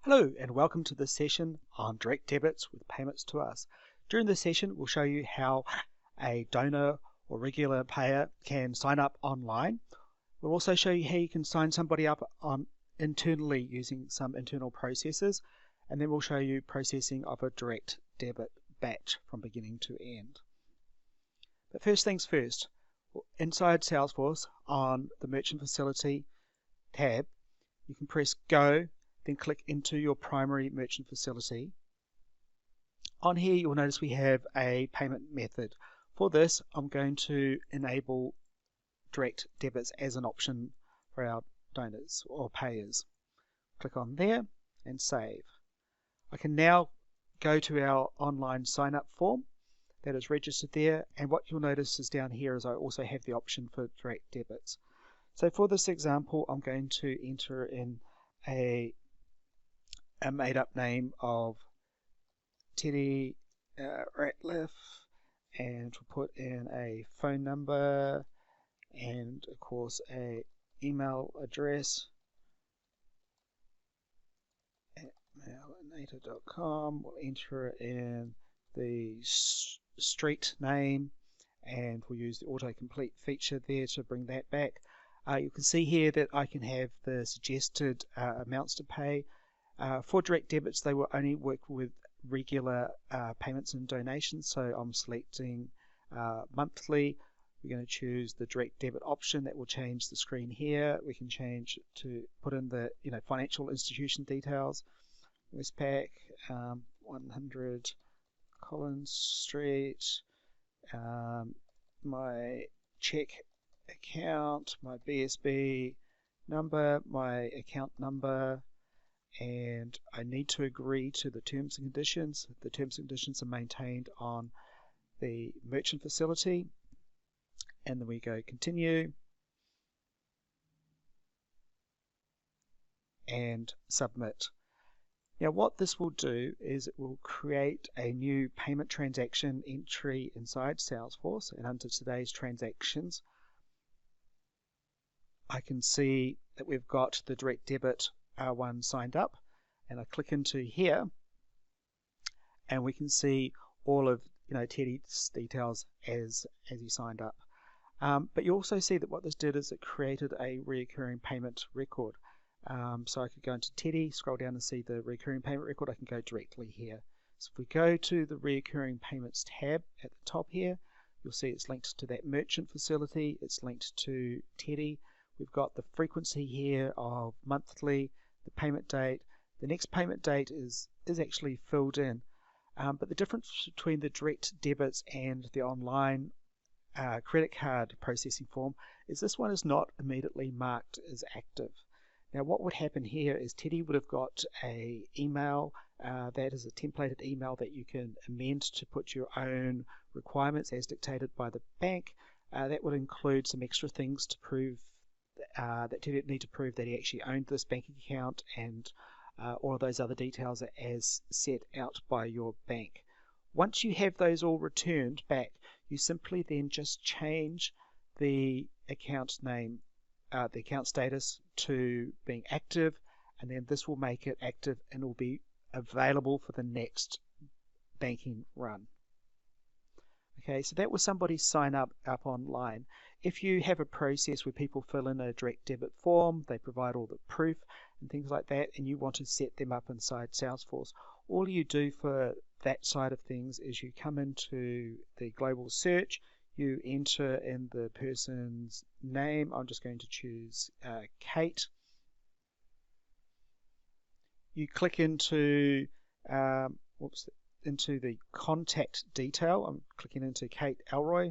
Hello and welcome to this session on direct debits with payments to us. During this session we'll show you how a donor or regular payer can sign up online. We'll also show you how you can sign somebody up internally using some internal processes, and then we'll show you processing of a direct debit batch from beginning to end. But first things first, inside Salesforce on the Merchant Facility tab you can press Go, then click into your primary merchant facility. On here you'll notice we have a payment method. For this I'm going to enable direct debits as an option for our donors or payers. Click on there and save. I can now go to our online sign up form that is registered there, and what you'll notice is down here is I also have the option for direct debits. So for this example I'm going to enter in a made up name of Teddy Ratliff, and we'll put in a phone number and of course a email address at mailinator.com. We'll enter in the street name and we'll use the autocomplete feature there to bring that back. You can see here that I can have the suggested amounts to pay. For direct debits they will only work with regular payments and donations, so I'm selecting monthly. We're going to choose the direct debit option. That will change the screen here. We can change to put in the financial institution details. Westpac, 100 Collins Street, my check account, my BSB number, my account number, and I need to agree to the terms and conditions. The terms and conditions are maintained on the merchant facility, and then we go continue and submit. Now what this will do is it will create a new payment transaction entry inside Salesforce, and under today's transactions I can see that we've got the direct debit one signed up, and I click into here and we can see all of Teddy's details as he signed up. But you also see that what this did is it created a recurring payment record. So I could go into Teddy, scroll down and see the recurring payment record. I can go directly here. So if we go to the recurring payments tab at the top here, you'll see it's linked to that merchant facility, it's linked to Teddy. We've got the frequency here of monthly, the payment date. The next payment date is actually filled in, but the difference between the direct debits and the online credit card processing form is this one is not immediately marked as active. Now what would happen here is Teddy would have got a email that is a templated email that you can amend to put your own requirements as dictated by the bank. That would include some extra things to prove that Teddy would need to prove that he actually owned this bank account, and all of those other details are as set out by your bank. Once you have those all returned back, you simply then just change the account name, the account status to being active, and then this will make it active and will be available for the next banking run. Okay, so that was somebody sign up online. If you have a process where people fill in a direct debit form, they provide all the proof and things like that, and you want to set them up inside Salesforce, all you do for that side of things is you come into the global search, you enter in the person's name. I'm just going to choose Kate. You click into into the contact detail. I'm clicking into Kate Elroy.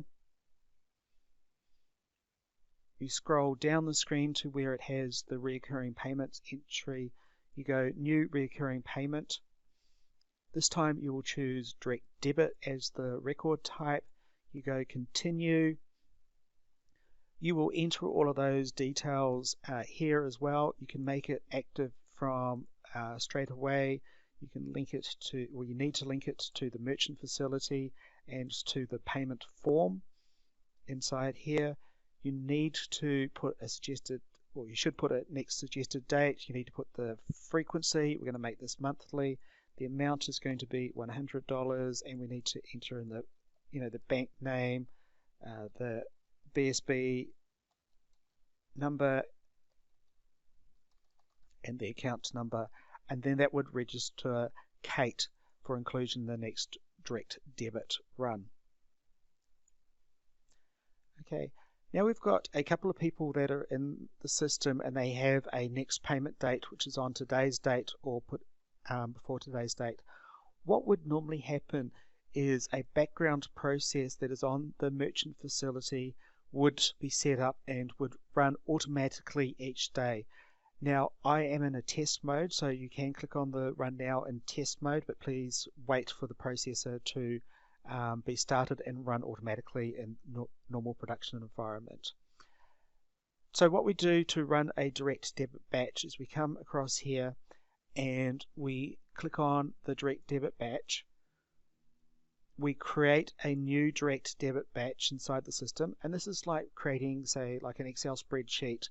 You scroll down the screen to where it has the recurring payments entry. You go new recurring payment. This time you will choose direct debit as the record type. You go continue. You will enter all of those details here as well. You can make it active from straight away. You can link it to, or you need to link it to the merchant facility and to the payment form inside here. You need to put a suggested well, you should put a next suggested date. You need to put the frequency. We're going to make this monthly. The amount is going to be $100, and we need to enter in the, the bank name, the BSB number, and the account number, and then that would register Kate for inclusion in the next direct debit run. Okay, now we've got a couple of people that are in the system and they have a next payment date which is on today's date or put before today's date. What would normally happen is a background process that is on the merchant facility would be set up and would run automatically each day. Now I am in a test mode, so you can click on the run now in test mode, but please wait for the processor to be started and run automatically in normal production environment. So what we do to run a direct debit batch is we come across here and we click on the direct debit batch. We create a new direct debit batch inside the system, and this is like creating, say, like an Excel spreadsheet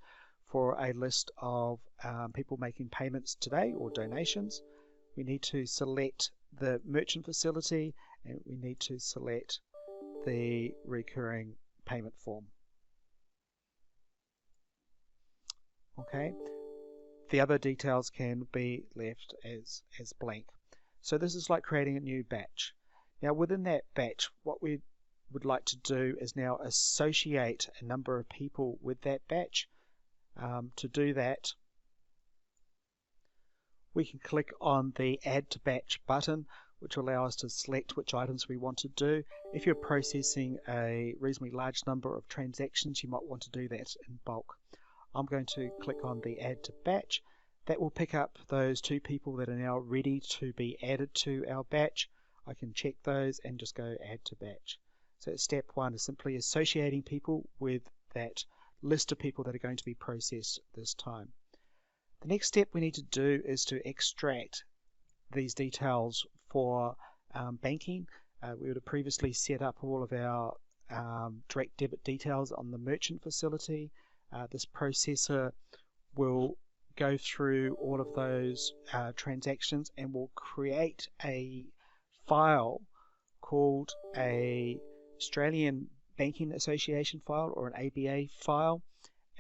for a list of people making payments today or donations. We need to select the merchant facility and we need to select the recurring payment form. Okay, the other details can be left as blank. So this is like creating a new batch. Now within that batch, what we would like to do is now associate a number of people with that batch. To do that, we can click on the Add to Batch button, which will allow us to select which items we want to do. If you're processing a reasonably large number of transactions, you might want to do that in bulk. I'm going to click on the Add to Batch. That will pick up those 2 people that are now ready to be added to our batch. I can check those and just go Add to Batch. So step 1 is simply associating people with that list of people that are going to be processed this time. The next step we need to do is to extract these details for banking. We would have previously set up all of our direct debit details on the merchant facility. This processor will go through all of those transactions and will create a file called a Australian Banking Association file or an ABA file,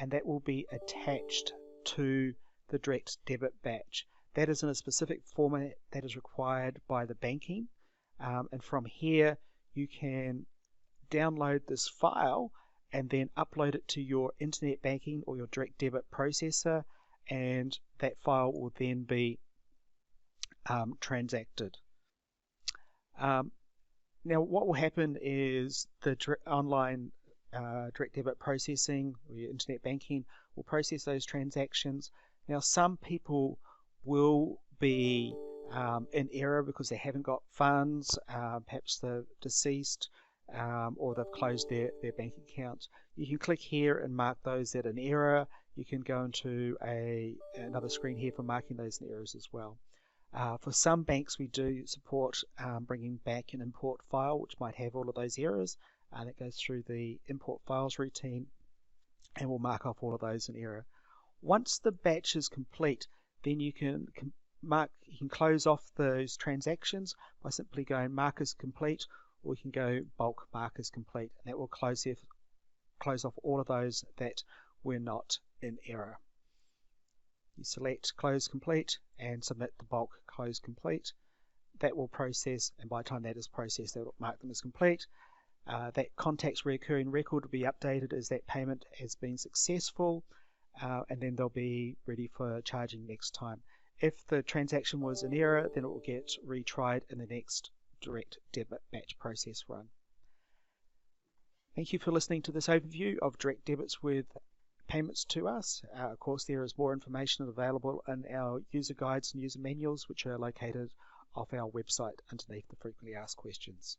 and that will be attached to the direct debit batch. That is in a specific format that is required by the banking, and from here you can download this file and then upload it to your internet banking or your direct debit processor, and that file will then be transacted. Now what will happen is the online direct debit processing or your internet banking will process those transactions. Now some people will be in error because they haven't got funds, perhaps they're deceased, or they've closed their bank account. You can click here and mark those that are in error. You can go into another screen here for marking those in errors as well. For some banks we do support bringing back an import file which might have all of those errors, and it goes through the import files routine and will mark off all of those in error. Once the batch is complete, then you can close off those transactions by simply going mark as complete, or you can go bulk mark as complete, and that will close off all of those that were not in error. You select close complete and submit the bulk close complete. That will process, and by the time that is processed, that will mark them as complete. That contacts recurring record will be updated as that payment has been successful, and then they'll be ready for charging next time. If the transaction was in error, then it will get retried in the next direct debit batch process run. Thank you for listening to this overview of direct debits with payments to us. Of course, there is more information available in our user guides and user manuals, which are located off our website underneath the frequently asked questions.